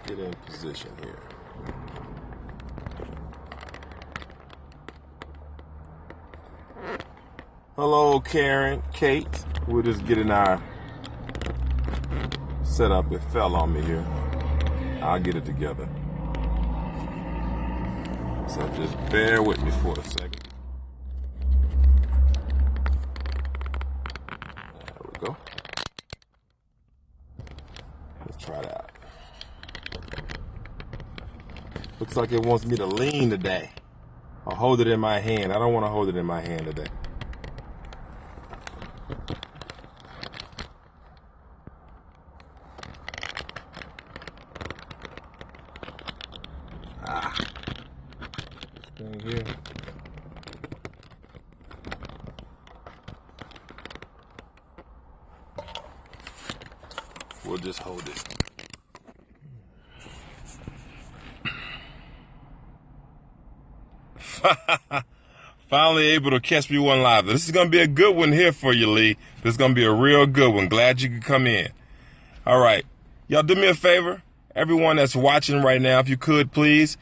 Get in position here. Hello, Karen, Kate. We're just getting our setup. It fell on me here. I'll get it together. So just bear with me for a second. There we go. Let's try that out. Looks like it wants me to lean today. I'll hold it in my hand. I don't want to hold it in my hand today. Thing here. We'll just hold it. Finally able to catch me one live. This is going to be a good one here for you, Lee. This is going to be a real good one. Glad you could come in. All right. Y'all do me a favor. Everyone that's watching right now, if you could, please,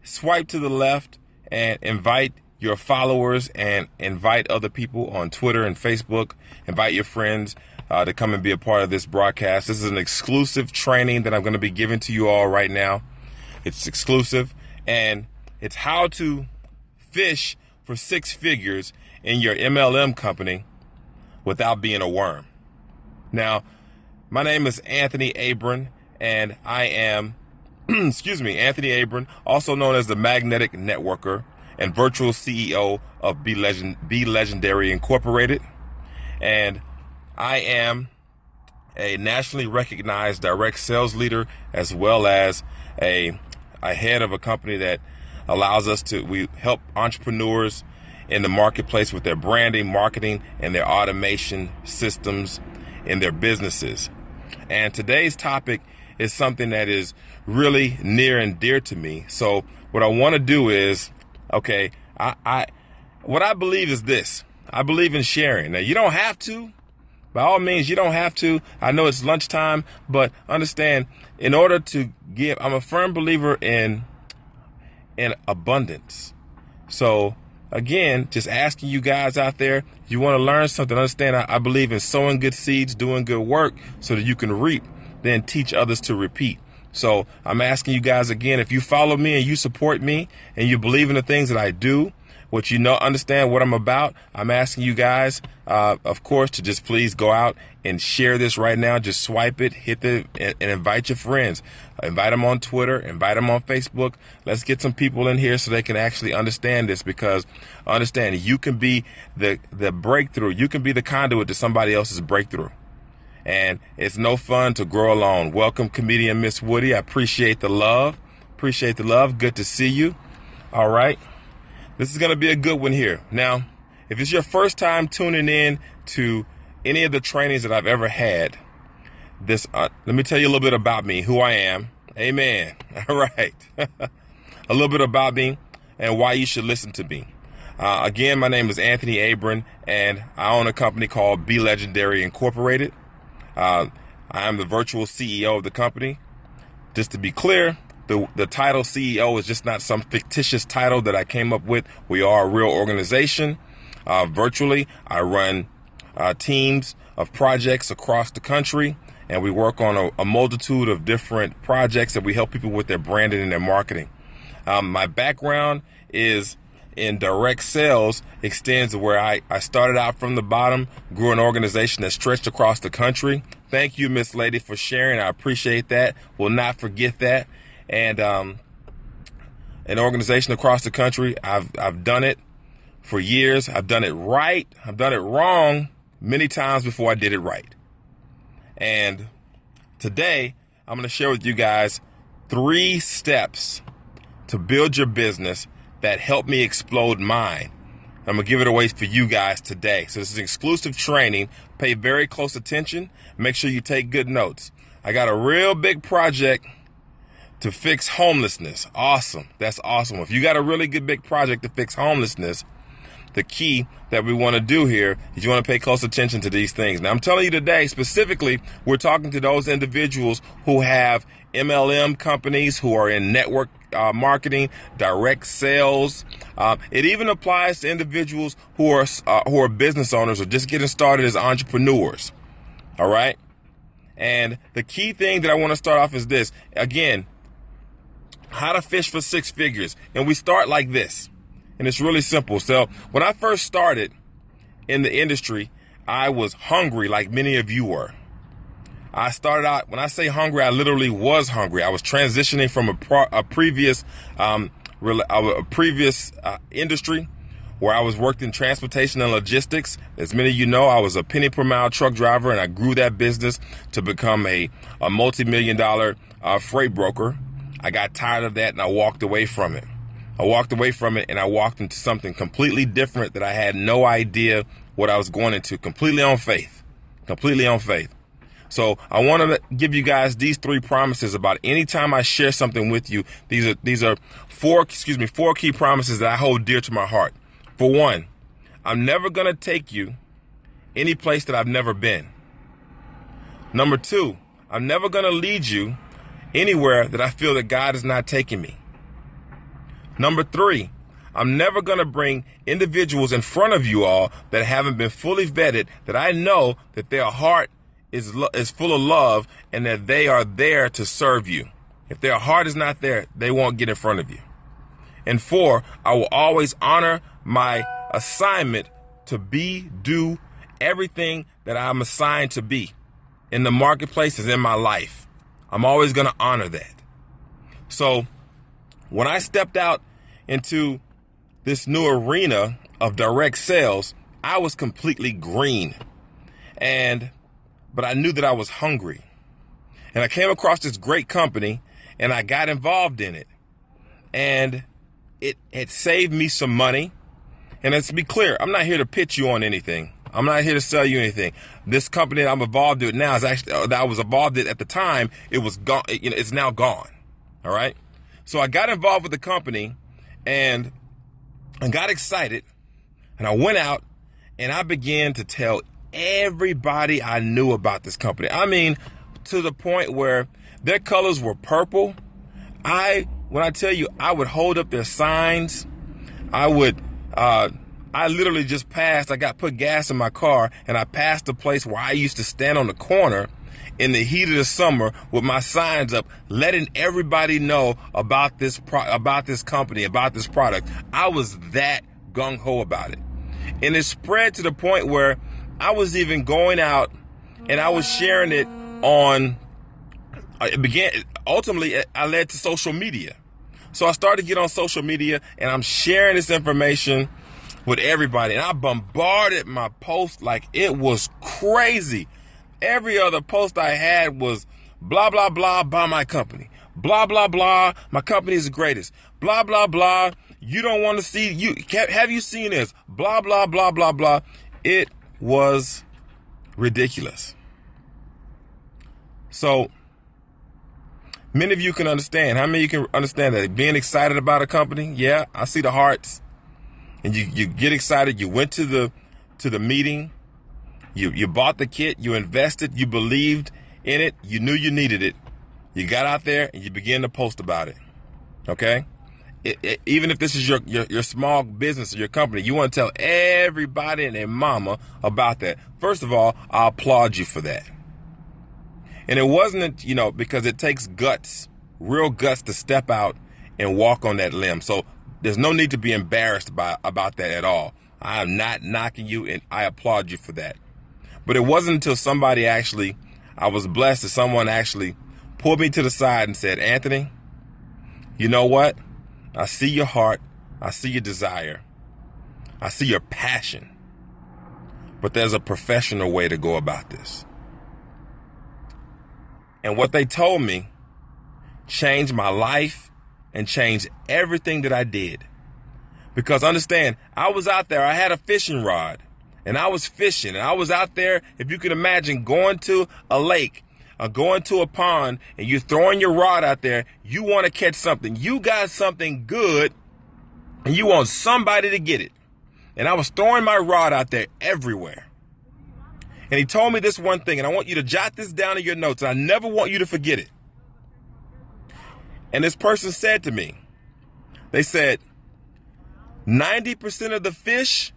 swipe to the left and invite your followers and invite other people on Twitter and Facebook. Invite your friends to come and be a part of this broadcast. This is an exclusive training that I'm going to be giving to you all right now. It's exclusive, and it's how to fish for 6 figures in your MLM company without being a worm. Now, my name is Anthony Abron, and I am Anthony Abron, also known as the Magnetic Networker and virtual CEO of Be Legendary Incorporated. And I am a nationally recognized direct sales leader, as well as a head of a company that allows us we help entrepreneurs in the marketplace with their branding, marketing, and their automation systems in their businesses. And today's topic is something that is really near and dear to me. So what I want to do is, okay, what I believe is this. I believe in sharing. Now, you don't have to. By all means, you don't have to. I know it's lunchtime, but understand, in order to give, I'm a firm believer in abundance. So again, just asking you guys out there, you want to learn something, understand I believe in sowing good seeds, doing good work so that you can reap, then teach others to repeat. So I'm asking you guys again, if you follow me and you support me and you believe in the things that I do, what you know, understand what I'm about, I'm asking you guys, of course, to just please go out and share this right now. Just swipe it, and invite your friends. Invite them on Twitter, invite them on Facebook. Let's get some people in here so they can actually understand this, because understand, you can be the breakthrough. You can be the conduit to somebody else's breakthrough. And it's no fun to grow alone. Welcome, comedian Miss Woody. I appreciate the love. Appreciate the love. Good to see you. All right. This is going to be a good one here. Now, if it's your first time tuning in to any of the trainings that I've ever had, let me tell you a little bit about me, who I am. Amen. All right. A little bit about me and why you should listen to me. Again, my name is Anthony Abron, and I own a company called Be Legendary Incorporated. I am the virtual CEO of the company. Just to be clear, the title CEO is just not some fictitious title that I came up with. We are a real organization. Virtually, I run teams of projects across the country, and we work on a multitude of different projects that we help people with their branding and their marketing. My background is in direct sales, extends to where I started out from the bottom, grew an organization that stretched across the country. Thank you, Miss Lady, for sharing. I appreciate that. Will not forget that. And an organization across the country, I've done it for years. I've done it right. I've done it wrong many times before I did it right. And today, I'm going to share with you guys 3 steps to build your business that helped me explode mine. I'm going to give it away for you guys today. So this is exclusive training. Pay very close attention. Make sure you take good notes. I got a real big project to fix homelessness. Awesome. That's awesome. If you got a really good big project to fix homelessness, the key that we want to do here is you want to pay close attention to these things. Now, I'm telling you today, specifically, we're talking to those individuals who have MLM companies, who are in network marketing, direct sales. It even applies to individuals who are business owners or just getting started as entrepreneurs. All right. And the key thing that I want to start off is this. Again, how to fish for six figures. And we start like this. And it's really simple. So when I first started in the industry, I was hungry like many of you were. I started out, when I say hungry, I literally was hungry. I was transitioning from a previous industry where I was working in transportation and logistics. As many of you know, I was a penny per mile truck driver, and I grew that business to become a multi-million-dollar freight broker. I got tired of that and I walked away from it. And I walked into something completely different that I had no idea what I was going into, completely on faith. So I want to give you guys these three promises about any time I share something with you. These are four key promises that I hold dear to my heart. For one, I'm never going to take you any place that I've never been. Number two, I'm never going to lead you anywhere that I feel that God is not taking me. Number three, I'm never going to bring individuals in front of you all that haven't been fully vetted, that I know that their heart is full of love and that they are there to serve you. If their heart is not there, they won't get in front of you. And four, I will always honor my assignment to do everything that I'm assigned to be in the marketplace is in my life. I'm always going to honor that. So when I stepped out into this new arena of direct sales, I was completely green. But I knew that I was hungry. And I came across this great company and I got involved in it. And it saved me some money. And let's be clear, I'm not here to pitch you on anything. I'm not here to sell you anything. This company that I'm involved with now is actually, that I was involved in at the time, it was gone. It's now gone. All right. So I got involved with the company and I got excited and I went out and I began to tell everybody I knew about this company. I mean, to the point where their colors were purple. When I tell you, I would hold up their signs. I literally just passed. I put gas in my car and I passed the place where I used to stand on the corner in the heat of the summer with my signs up, letting everybody know about this company, about this product. I was that gung-ho about it. And it spread to the point where I was even going out and I was sharing it on, ultimately I led to social media. So I started to get on social media and I'm sharing this information with everybody. And I bombarded my post like it was crazy. Every other post I had was blah, blah, blah, by my company. Blah, blah, blah, my company is the greatest. Blah, blah, blah, you don't want to see, have you seen this? Blah, blah, blah, blah, blah. It was ridiculous. So many of you can understand. How many of you can understand that being excited about a company? Yeah, I see the hearts. And you get excited. You went to the meeting. You bought the kit. You invested. You believed in it. You knew you needed it. You got out there and you began to post about it. Okay? Even if this is your small business or your company, you want to tell everybody and their mama about that. First of all, I applaud you for that. And it wasn't, because it takes guts, real guts to step out and walk on that limb. So there's no need to be embarrassed about that at all. I am not knocking you and I applaud you for that. But it wasn't until I was blessed that someone actually pulled me to the side and said, Anthony, you know what? I see your heart. I see your desire. I see your passion. But there's a professional way to go about this. And what they told me changed my life and changed everything that I did. Because understand, I was out there, I had a fishing rod and I was fishing and I was out there, if you can imagine, going to a lake or going to a pond and you're throwing your rod out there, you want to catch something. You got something good and you want somebody to get it. And I was throwing my rod out there everywhere. And he told me this one thing, and I want you to jot this down in your notes, and I never want you to forget it. And this person said to me, they said, 90% of the fish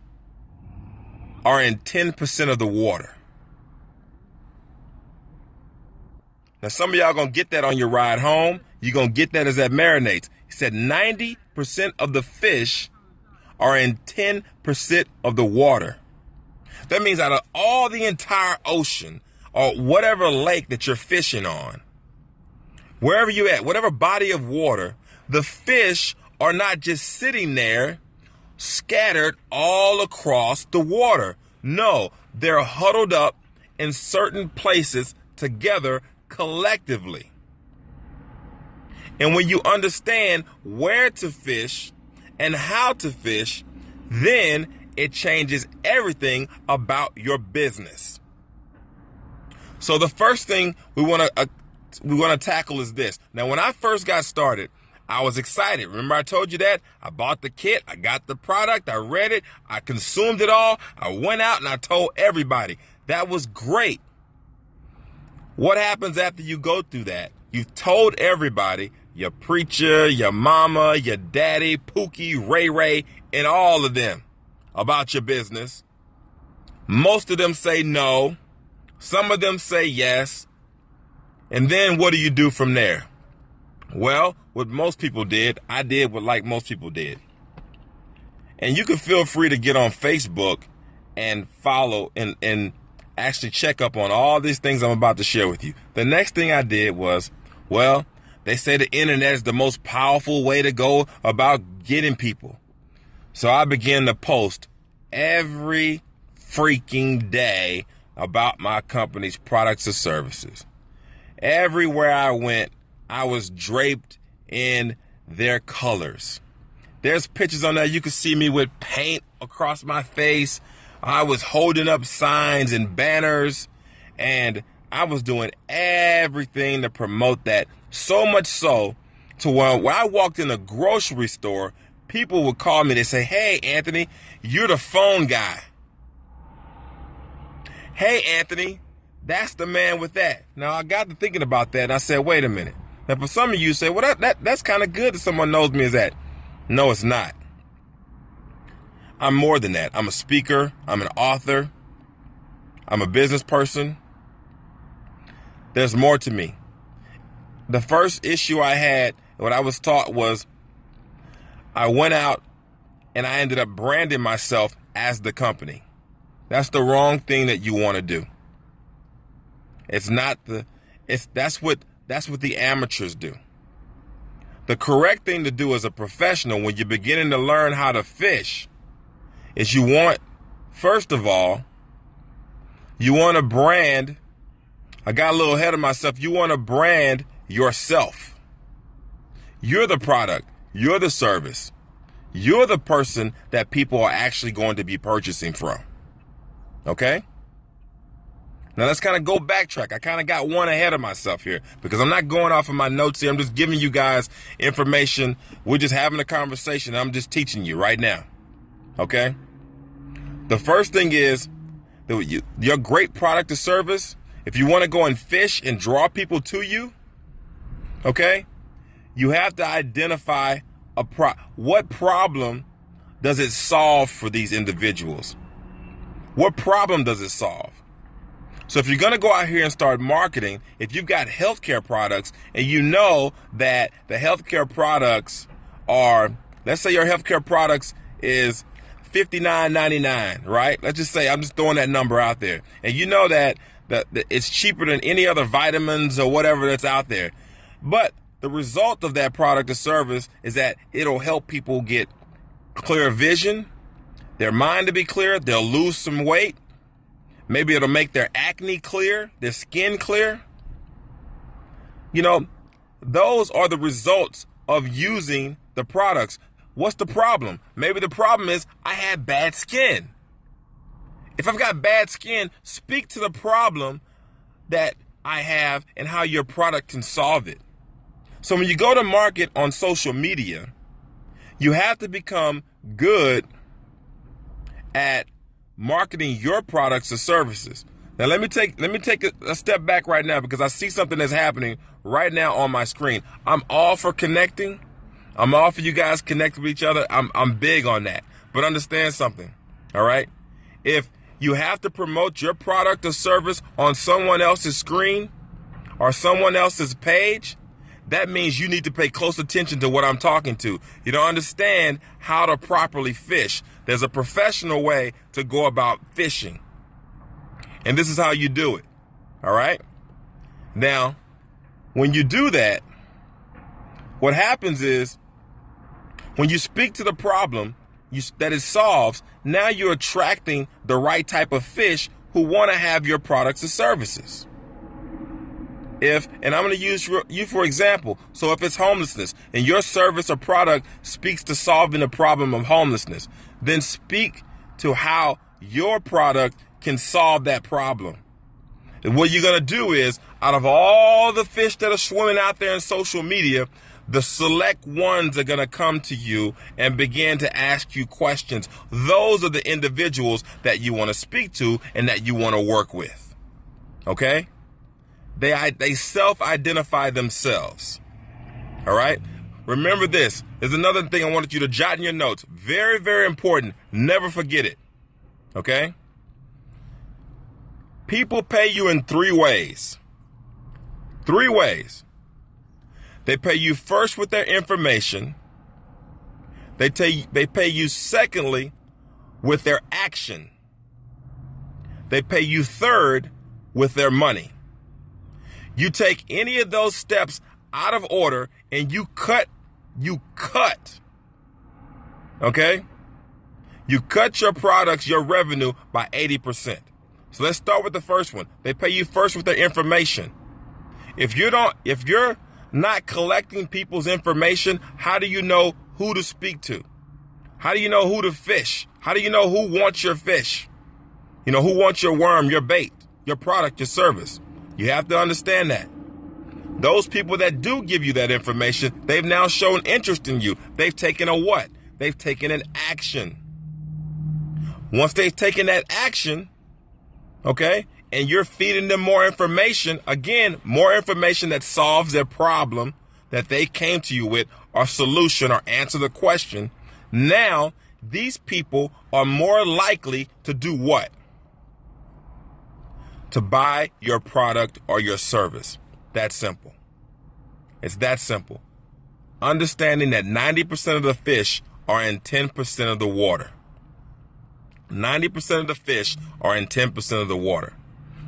are in 10% of the water. Now, some of y'all going to get that on your ride home. You're going to get that as that marinates. He said 90% of the fish are in 10% of the water. That means out of all the entire ocean or whatever lake that you're fishing on, wherever you're at, whatever body of water, the fish are not just sitting there scattered all across the water. No, they're huddled up in certain places together collectively. And when you understand where to fish and how to fish, then it changes everything about your business. So the first thing we want to tackle is this. Now, when I first got started, I was excited. Remember I told you that? I bought the kit. I got the product. I read it. I consumed it all. I went out and I told everybody. That was great. What happens after you go through that? You've told everybody, your preacher, your mama, your daddy, Pookie, Ray Ray, and all of them about your business. Most of them say no. Some of them say yes. And then what do you do from there? Well, what most people did, I did what like most people did. And you can feel free to get on Facebook and follow and actually check up on all these things I'm about to share with you. The next thing I did was, well, they say the internet is the most powerful way to go about getting people. So I began to post every freaking day about my company's products or services. Everywhere I went, I was draped in their colors. There's pictures on there. You can see me with paint across my face. I was holding up signs and banners, and I was doing everything to promote that. So much so to where when I walked in a grocery store, people would call me. They say, "Hey, Anthony, you're the phone guy. Hey, Anthony, that's the man with that." Now, I got to thinking about that, and I said, wait a minute. Now, for some of you say, well, that's kind of good that someone knows me as that. No, it's not. I'm more than that. I'm a speaker. I'm an author. I'm a business person. There's more to me. The first issue I had, what I was taught was, I went out and I ended up branding myself as the company. That's the wrong thing that you want to do. It's not that's what the amateurs do. The correct thing to do as a professional when you're beginning to learn how to fish is first of all, you want to brand. I got a little ahead of myself. You want to brand yourself. You're the product. You're the service. You're the person that people are actually going to be purchasing from. Okay? Now let's kind of go backtrack. I kind of got one ahead of myself here because I'm not going off of my notes here. I'm just giving you guys information. We're just having a conversation. I'm just teaching you right now. Okay? The first thing is your great product or service. If you want to go and fish and draw people to you, okay, you have to identify what problem does it solve for these individuals? What problem does it solve? So if you're going to go out here and start marketing, if you've got healthcare products and you know that the healthcare products are, let's say your healthcare products is $59.99, right? Let's just say, I'm just throwing that number out there. And you know that it's cheaper than any other vitamins or whatever that's out there. But the result of that product or service is that it'll help people get clear vision, their mind to be clear, they'll lose some weight. Maybe it'll make their acne clear, their skin clear. You know, those are the results of using the products. What's the problem? Maybe the problem is I had bad skin. If I've got bad skin, speak to the problem that I have and how your product can solve it. So when you go to market on social media, you have to become good at marketing your products or services. Now let me take a step back right now, because I see something that's happening right now on my screen. I'm all for connecting. I'm all for you guys connecting with each other. I'm big on that. But understand something, all right? If you have to promote your product or service on someone else's screen or someone else's page, that means you need to pay close attention to what I'm talking to. You don't understand how to properly fish. There's a professional way to go about fishing. And this is how you do it. All right? Now, when you do that, what happens is when you speak to the problem that it solves, now you're attracting the right type of fish who want to have your products or services. And I'm going to use you for example. So if it's homelessness and your service or product speaks to solving the problem of homelessness, then speak to how your product can solve that problem. And what you're going to do is, out of all the fish that are swimming out there in social media, the select ones are going to come to you and begin to ask you questions. Those are the individuals that you want to speak to and that you want to work with. Okay? They self-identify themselves. All right? Remember this. There's another thing I wanted you to jot in your notes. Very, very important. Never forget it. Okay? People pay you in 3 ways. 3 ways. They pay you first with their information. They pay you secondly with their action. They pay you third with their money. You take any of those steps out of order and you cut. Okay? You cut your products, your revenue by 80%. So let's start with the first one. They pay you first with their information. If you're not collecting people's information, how do you know who to speak to? How do you know who to fish? How do you know who wants your fish? You know, who wants your worm, your bait, your product, your service? You have to understand that. Those people that do give you that information, they've now shown interest in you. They've taken a what? They've taken an action. Once they've taken that action, okay, and you're feeding them more information, again, more information that solves their problem that they came to you with, or solution, or answer the question. Now, these people are more likely to do what? To buy your product or your service. That simple. It's that simple. Understanding that 90% of the fish are in 10% of the water. 90% of the fish are in 10% of the water.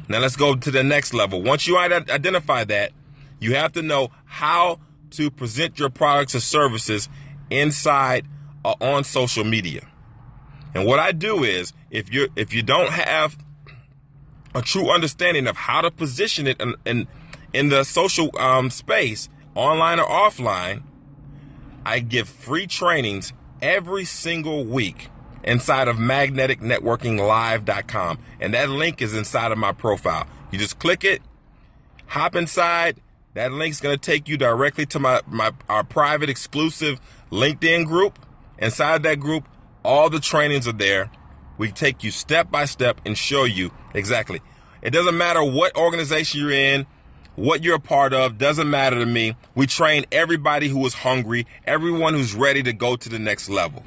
Now let's go to the next level. Once you identify that, you have to know how to present your products or services inside or on social media. And what I do is, if you don't have a true understanding of how to position it in the social space, online or offline, I give free trainings every single week inside of magneticnetworkinglive.com. And that link is inside of my profile. You just click it, hop inside. That link's going to take you directly to our private exclusive LinkedIn group. Inside that group, all the trainings are there. We take you step by step and show you exactly. It doesn't matter what organization you're in, what you're a part of, doesn't matter to me. We train everybody who is hungry, everyone who's ready to go to the next level.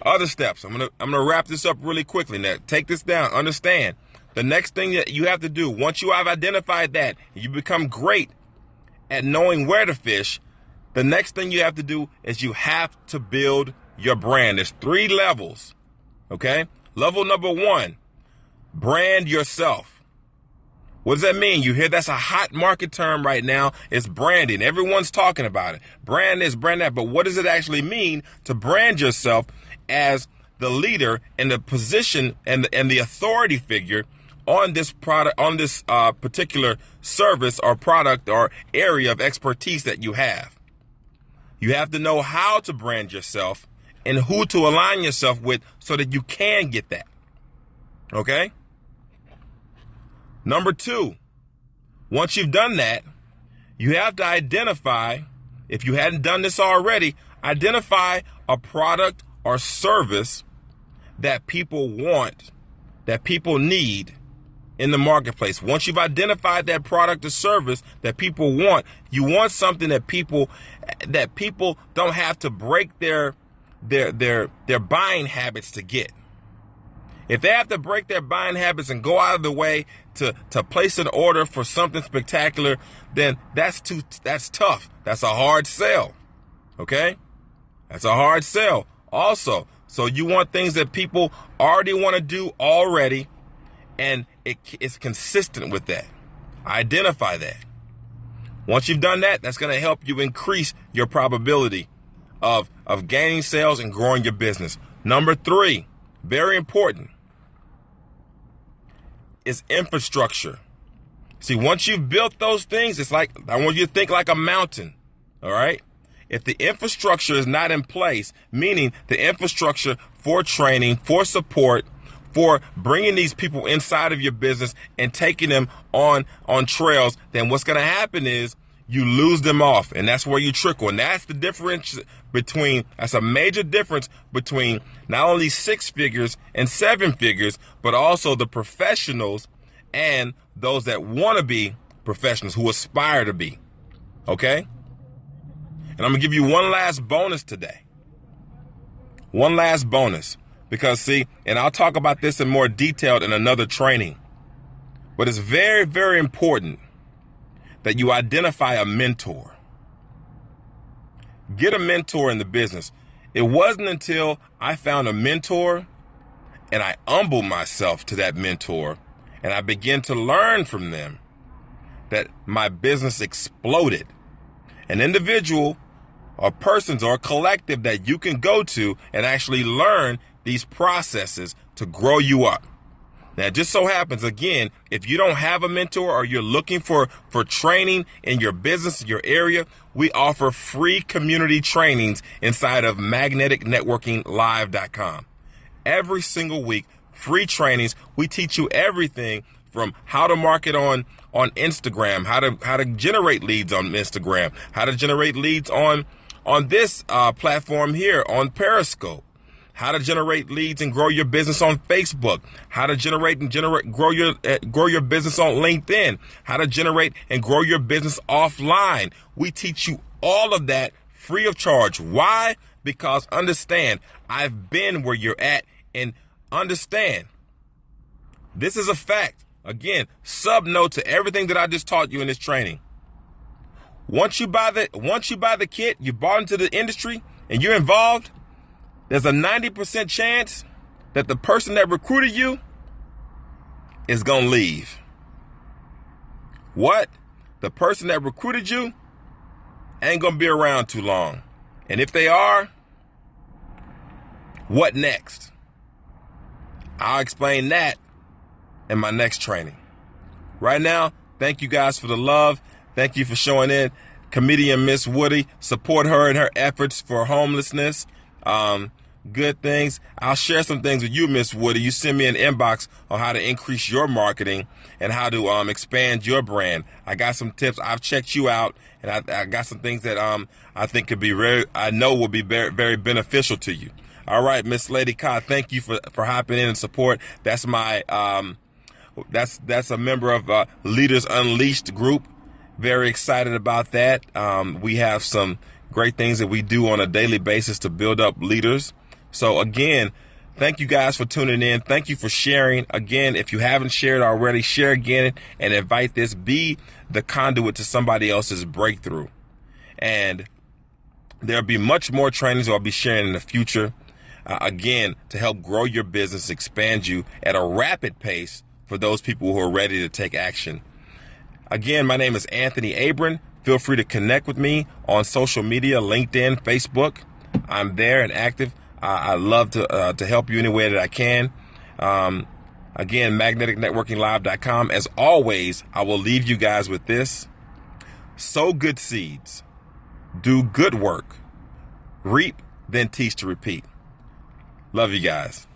Other steps. I'm gonna wrap this up really quickly. Now, take this down. Understand, the next thing that you have to do, once you have identified that, you become great at knowing where to fish, the next thing you have to do is you have to build your brand. There's 3 levels, okay? Level number 1, brand yourself. What does that mean? You hear that's a hot market term right now. It's branding. Everyone's talking about it. Brand this, brand that. But what does it actually mean to brand yourself as the leader and the position and the authority figure on this product, on this particular service or product or area of expertise that you have? You have to know how to brand yourself and who to align yourself with so that you can get that. Okay? Number 2, once you've done that, you have to identify, if you hadn't done this already, identify a product or service that people want, that people need in the marketplace. Once you've identified that product or service that people want, you want something that people don't have to break their buying habits to get. If they have to break their buying habits and go out of the way to place an order for something spectacular, then that's tough. That's a hard sell. Okay? That's a hard sell also. So you want things that people already want to do already, and it's consistent with that. Identify that. Once you've done that, that's going to help you increase your probability of gaining sales and growing your business. Number 3, very important, is infrastructure. See, once you've built those things, it's like, I want you to think like a mountain. All right? If the infrastructure is not in place, meaning the infrastructure for training, for support, for bringing these people inside of your business and taking them on trails, then what's going to happen is you lose them off, and that's where you trickle. And that's the difference that's a major difference between not only 6 figures and 7 figures, but also the professionals and those that want to be professionals, who aspire to be. Okay? And I'm going to give you one last bonus today. One last bonus. Because see, and I'll talk about this in more detail in another training, but it's very, very important that you identify a mentor. Get a mentor in the business. It wasn't until I found a mentor and I humbled myself to that mentor and I began to learn from them that my business exploded. An individual or persons or a collective that you can go to and actually learn these processes to grow you up. Now, it just so happens, again, if you don't have a mentor or you're looking for training in your business, your area, we offer free community trainings inside of magneticnetworkinglive.com. Every single week, free trainings. We teach you everything from how to market on Instagram, how to generate leads on Instagram, how to generate leads on this platform here on Periscope, how to generate leads and grow your business on Facebook, how to grow your business on LinkedIn, how to generate and grow your business offline. We teach you all of that free of charge. Why? Because understand, I've been where you're at, and understand, this is a fact. Again, sub note to everything that I just taught you in this training. Once you buy the kit, you bought into the industry and you're involved, there's a 90% chance that the person that recruited you is going to leave. What? The person that recruited you ain't going to be around too long. And if they are, what next? I'll explain that in my next training. Right now, thank you guys for the love. Thank you for showing in. Comedian Miss Woody, support her in her efforts for homelessness. Good things. I'll share some things with you, Miss Woody. You send me an inbox on how to increase your marketing and how to expand your brand. I got some tips. I've checked you out, and I got some things that I think could be I know will be very, very beneficial to you. All right, Miss Lady Ka, thank you for hopping in and support. That's my that's a member of Leaders Unleashed group. Very excited about that. We have some great things that we do on a daily basis to build up leaders. So again, thank you guys for tuning in. Thank you for sharing. Again, if you haven't shared already, share again and invite this. Be the conduit to somebody else's breakthrough. And there'll be much more trainings I'll be sharing in the future. Again, to help grow your business, expand you at a rapid pace for those people who are ready to take action. Again, my name is Anthony Abron. Feel free to connect with me on social media, LinkedIn, Facebook. I'm there and active. I love to help you any way that I can. Again, magneticnetworkinglive.com. As always, I will leave you guys with this. Sow good seeds. Do good work. Reap, then teach to repeat. Love you guys.